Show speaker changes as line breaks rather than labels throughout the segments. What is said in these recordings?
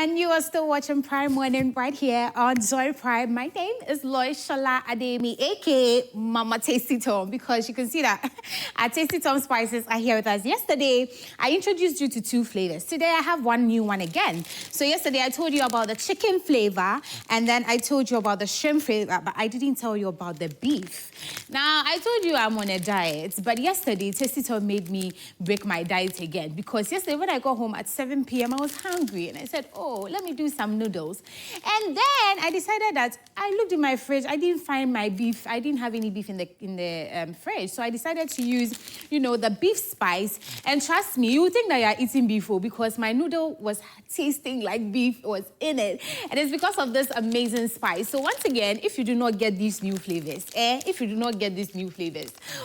And you are still watching Prime Morning right here on Joy Prime. My name is Lois Shola Ademi, aka Mama Tasty Tom, because you can see that our Tasty Tom spices are here with us. Yesterday, I introduced you to 2 flavors. Today, I have one new one again. So yesterday, I told you about the chicken flavor, and then I told you about the shrimp flavor, but I didn't tell you about the beef. Now, I told you I'm on a diet, but yesterday, Tasty Tom made me break my diet again, because yesterday, when I got home at 7 p.m., I was hungry, and I said, oh, let me do some noodles. And then I decided that I looked in my fridge, I didn't find my beef. I didn't have any beef in the fridge. So I decided to use, the beef spice. And trust me, you would think that you're eating beef, because my noodle was tasting like beef was in it. And it's because of this amazing spice. So once again, if you do not get these new flavors,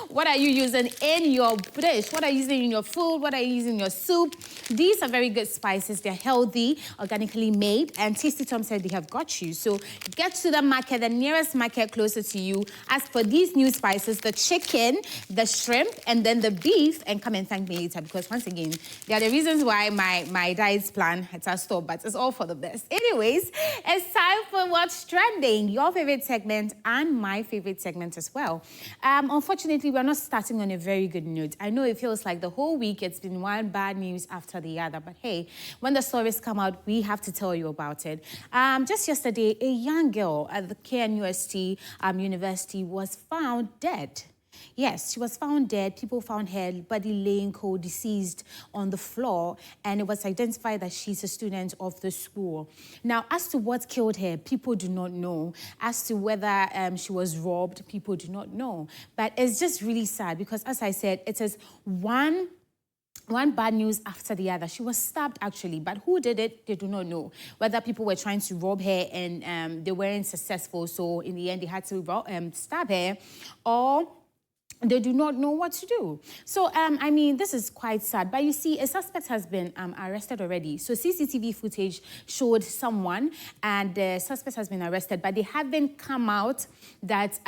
what are you using in your dish? What are you using in your food? What are you using in your soup? These are very good spices. They're healthy, organically made, and Tasty Tom said they have got you. So get to the market, the nearest market closer to you. Ask for these new spices, the chicken, the shrimp, and then the beef, and come and thank me later, because once again, they are the reasons why my diet plan had to stop, but it's all for the best. Anyways, it's time for What's Trending, your favorite segment and my favorite segment as well. Unfortunately, we're not starting on a very good note. I know it feels like the whole week it's been one bad news after the other, but hey, when the stories come out, we have to tell you about it. Just yesterday, a young girl at the KNUST University was found dead. Yes, she was found dead. People found her body laying cold, deceased on the floor, and it was identified that she's a student of the school. Now, as to what killed her, people do not know. As to whether she was robbed, people do not know. But it's just really sad because, as I said, it is one bad news after the other. She was stabbed, actually, but who did it, they do not know. Whether people were trying to rob her and they weren't successful, so in the end they had to stab her, or they do not know what to do. So, I mean, this is quite sad. But you see, a suspect has been arrested already. So CCTV footage showed someone, and the suspect has been arrested, but they haven't come out that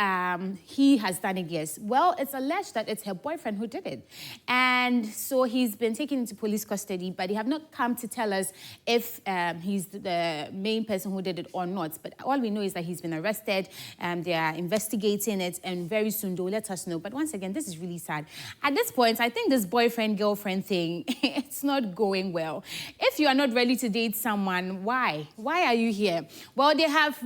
he has done it yet. Well, it's alleged that it's her boyfriend who did it. And so he's been taken into police custody, but they have not come to tell us if he's the main person who did it or not. But all we know is that he's been arrested, and they are investigating it, and very soon they'll let us know. But once again, this is really sad. At this point, I think this boyfriend-girlfriend thing, it's not going well. If you are not ready to date someone, why? Why are you here? Well, they have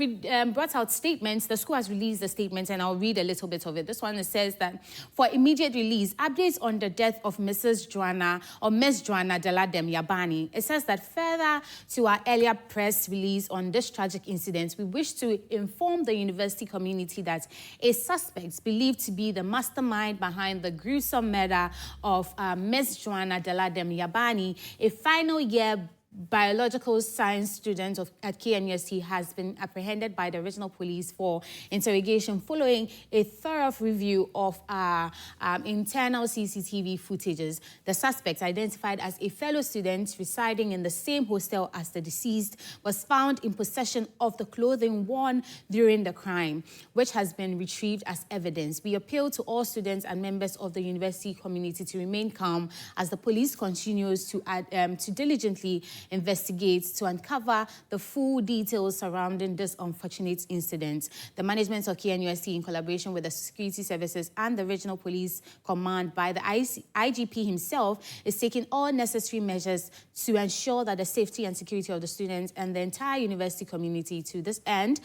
brought out statements. The school has released the statements, and I'll read a little bit of it. This one, it says that for immediate release, updates on the death of Miss Joanna d3ath Yabani. It says that further to our earlier press release on this tragic incident, we wish to inform the university community that a suspect believed to be the mastermind behind the gruesome murder of Miss Joanna d3ath Yabani, a final year biological science student at KNUST, has been apprehended by the regional police for interrogation following a thorough review of internal CCTV footages. The suspect, identified as a fellow student residing in the same hostel as the deceased, was found in possession of the clothing worn during the crime, which has been retrieved as evidence. We appeal to all students and members of the university community to remain calm as the police continues to diligently investigate to uncover the full details surrounding this unfortunate incident. The management of KNUST, in collaboration with the security services and the regional police command by the IGP himself, is taking all necessary measures to ensure that the safety and security of the students and the entire university community. To this end,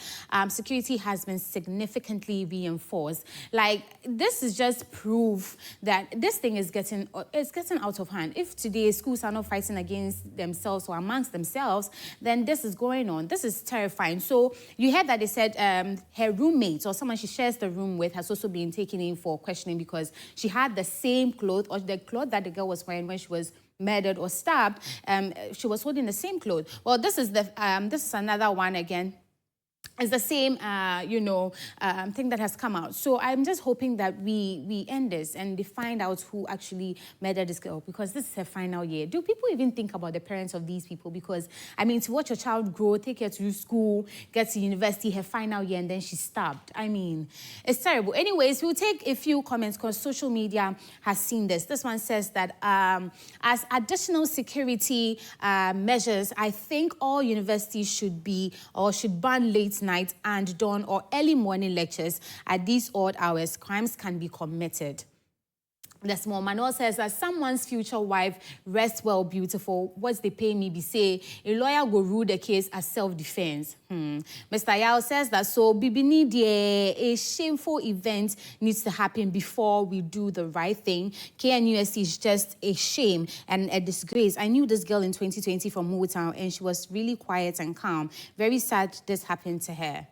security has been significantly reinforced. Like, this is just proof that this thing is getting out of hand. If today schools are not fighting against themselves or amongst themselves, then this is going on. This is terrifying. So you heard that they said her roommate, or someone she shares the room with, has also been taken in for questioning because she had the same clothes, or the clothes that the girl was wearing when she was murdered or stabbed. She was holding the same clothes. Well, this is another one again. it's the same, thing that has come out. So I'm just hoping that we end this and they find out who actually murdered this girl, because this is her final year. Do people even think about the parents of these people? Because, I mean, to watch your child grow, take her to school, get to university, her final year, and then she's stabbed. I mean, it's terrible. Anyways, we'll take a few comments because social media has seen this. This one says that as additional security measures, I think all universities should ban late night and dawn or early morning lectures at these odd hours. Crimes can be committed. The small Manuel says that someone's future wife rests well, beautiful. What's they pay me? Be say a lawyer go rule the case as self-defense. Mr. Yao says that so Bibini a shameful event needs to happen before we do the right thing. KNUST is just a shame and a disgrace. I knew this girl in 2020 from Motown and she was really quiet and calm. Very sad this happened to her.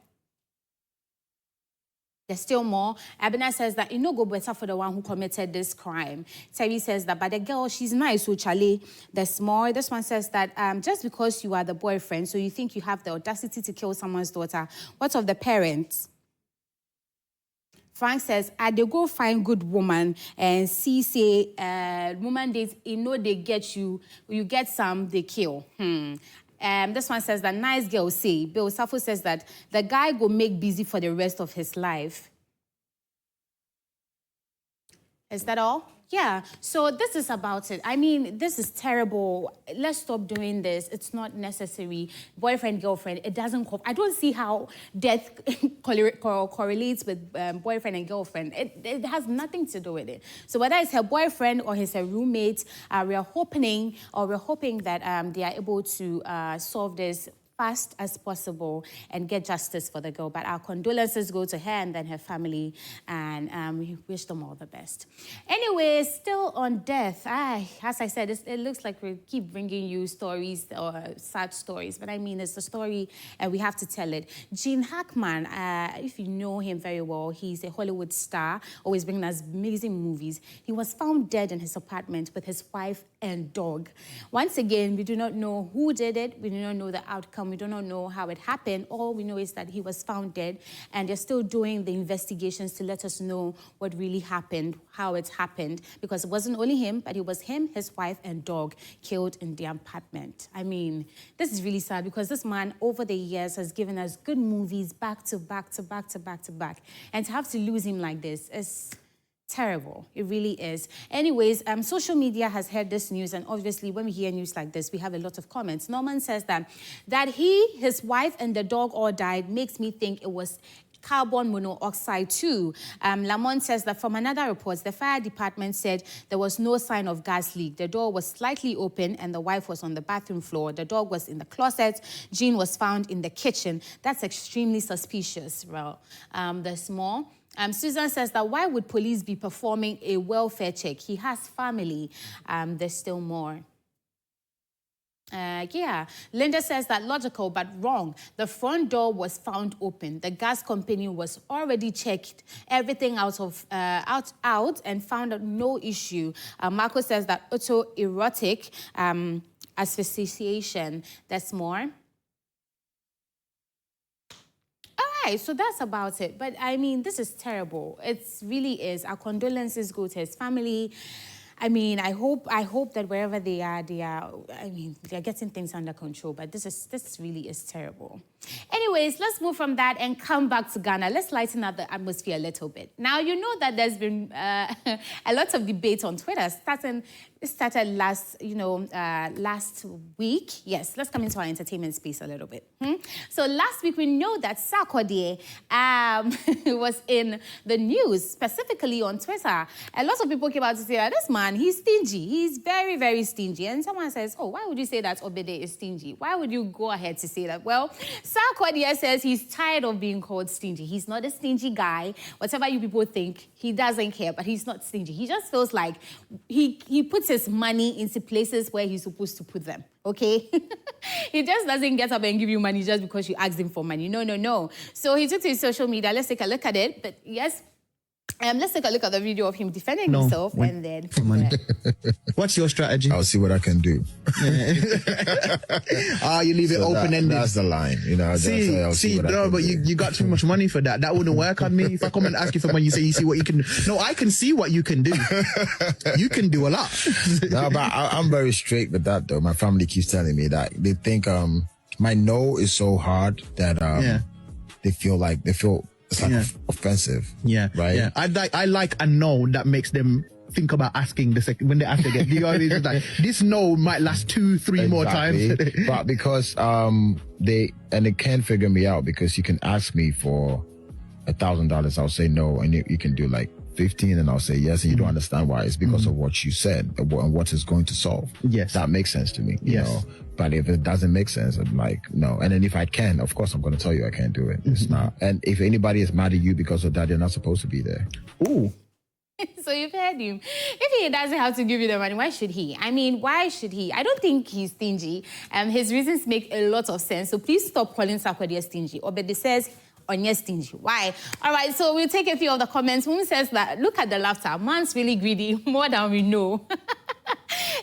There's still more. Abena says that it no go better for the one who committed this crime. Terry says that, but the girl, she's nice, so Charlie. There's more. This one says that just because you are the boyfriend, so you think you have the audacity to kill someone's daughter. What of the parents? Frank says, I they go find good woman and see say woman dates, they get you get some, they kill. This one says that nice girl say. Bill Safo says that the guy go make busy for the rest of his life. Is that all? Yeah, so this is about it. I mean, this is terrible. Let's stop doing this. It's not necessary. Boyfriend, girlfriend, it doesn't... I don't see how death correlates with boyfriend and girlfriend. It has nothing to do with it. So whether it's her boyfriend or her roommate, we're hoping that they are able to solve this fast as possible and get justice for the girl. But our condolences go to her and then her family, and we wish them all the best. Anyway, still on death. As I said, it looks like we keep bringing you stories or sad stories, but I mean, it's a story and we have to tell it. Gene Hackman, if you know him very well, he's a Hollywood star, always bringing us amazing movies. He was found dead in his apartment with his wife and dog. Once again, we do not know who did it. We do not know the outcome. We do not know how it happened. All we know is that he was found dead, and they're still doing the investigations to let us know what really happened, how it happened, because it wasn't only him, but it was him, his wife, and dog killed in the apartment. I mean, this is really sad because this man, over the years, has given us good movies back to back to back to back to back, and to have to lose him like this is terrible. It really is. Anyways, social media has heard this news, and obviously when we hear news like this, we have a lot of comments. Norman says that he, his wife, and the dog all died makes me think it was carbon monoxide too. Lamont says that from another report, the fire department said there was no sign of gas leak. The door was slightly open and the wife was on the bathroom floor. The dog was in the closet. Jean was found in the kitchen. That's extremely suspicious. Well, there's more. Susan says that why would police be performing a welfare check? He has family. There's still more. Linda says that logical but wrong. The front door was found open. The gas company was already checked everything out and found out no issue. Marco says that autoerotic asphyxiation. That's more. So that's about it. But I mean, this is terrible. It really is. Our condolences go to his family. I mean, I hope that wherever they are, I mean, they're getting things under control, but this really is terrible. Anyways, let's move from that and come back to Ghana. Let's lighten up the atmosphere a little bit. Now, you know that there's been a lot of debate on Twitter. It started last week. Yes, let's come into our entertainment space a little bit. So last week, we know that Sarkodie was in the news, specifically on Twitter. A lot of people came out to say that this man, he's stingy. He's very, very stingy. And someone says, oh, why would you say that Obede is stingy? Why would you go ahead to say that? Well, Sarkodie says he's tired of being called stingy. He's not a stingy guy. Whatever you people think, he doesn't care, but he's not stingy. He just feels like he puts his money into places where he's supposed to put them, okay? He just doesn't get up and give you money just because you asked him for money. No, no, no. So he took to his social media. Let's take a look at it. But yes, Let's take a look at the video of him defending himself and then...
What's your strategy?
I'll see what I can do.
You leave it open-ended.
That's the line, you know.
But you got too much money for that. That wouldn't work on me. If I come and ask you for money, you say you see what you can do. No, I can see what you can do. You can do a lot.
No, but I'm very straight with that, though. My family keeps telling me that. They think my no is so hard that they feel it's like offensive.
Yeah.
Right?
Yeah. I like a no that makes them think about asking the second when they ask again. You know what I mean? It's like, this no might last 2-3 more times.
But because they can't figure me out, because you can ask me for $1,000, I'll say no, and you can do like 15 and I'll say yes, and you don't understand why. It's because of what you said and what it's going to solve.
Yes.
That makes sense to me. You know? But if it doesn't make sense, I'm like, no. And then if I can, of course, I'm going to tell you I can't do it. It's not. And if anybody is mad at you because of that, you're not supposed to be there.
Ooh.
So you've heard him. If he doesn't have to give you the money, why should he? I mean, why should he? I don't think he's stingy. His reasons make a lot of sense. So please stop calling Sarkodie stingy. Obede says, Onye stingy. Why? All right, so we'll take a few of the comments. Whom says that, look at the laughter. Man's really greedy, more than we know.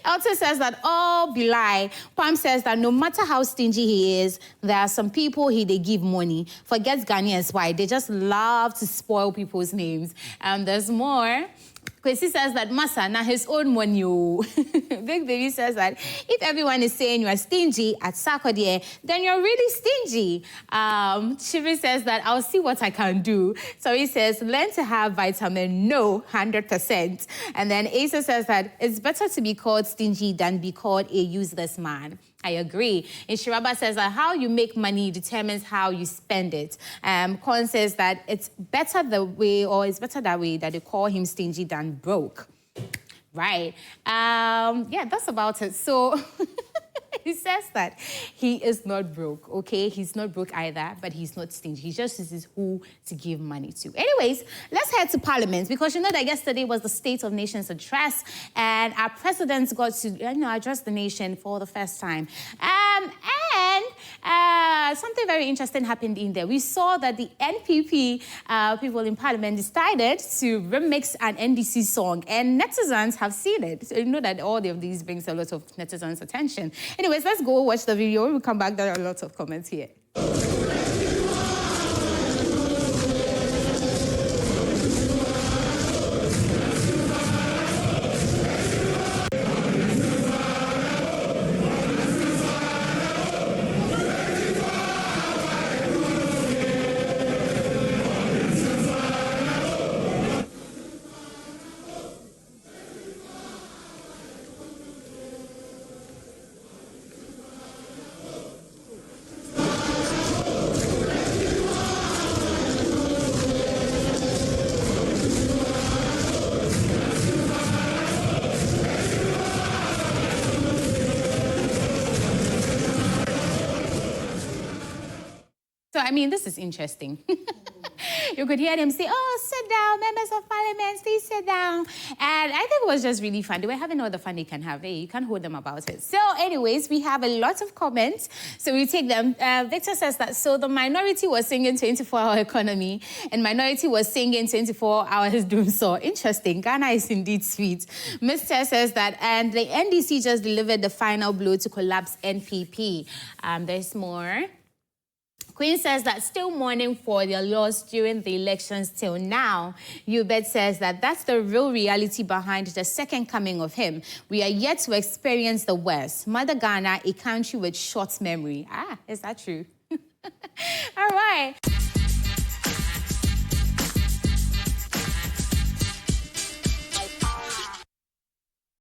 Elton says that all be lie. Pam says that no matter how stingy he is, there are some people they give money. Forget Ghanaians, why? They just love to spoil people's names. There's more. Kwesi says that Masa, now his own money. Big Baby says that if everyone is saying you are stingy at Sarkodie, then you're really stingy. Shivri says that I'll see what I can do. So he says, learn to have vitamin no, 100%. And then Asa says that it's better to be called stingy than be called a useless man. I agree. And Shiraba says that how you make money determines how you spend it. Con says that it's better that way that they call him stingy than broke. Right. Yeah, that's about it. So he says that he is not broke, okay? He's not broke either, but he's not stingy. He just uses who to give money to. Anyways, let's head to Parliament, because you know that yesterday was the State of Nations address, and our president got to address the nation for the first time. And something very interesting happened in there. We saw that the NPP people in Parliament decided to remix an NDC song, and netizens have seen it. So you know that all of these brings a lot of netizens' attention. Anyways, let's go watch the video. When we come back, there are lots of comments here. So, I mean, this is interesting. You could hear them say, oh, sit down, members of parliament, please sit down. And I think it was just really fun. They were having all the fun they can have. Hey, you can't hold them about it. So anyways, we have a lot of comments. So we take them. Victor says that, so the minority was singing 24-hour economy and minority was singing 24 hours doom so. Interesting. Ghana is indeed sweet. Mr. says that, and the NDC just delivered the final blow to collapse NPP. There's more. Queen says that still mourning for their loss during the elections till now. Hubert says that that's the real reality behind the second coming of him. We are yet to experience the worst. Mother Ghana, a country with short memory. Is that true? All right.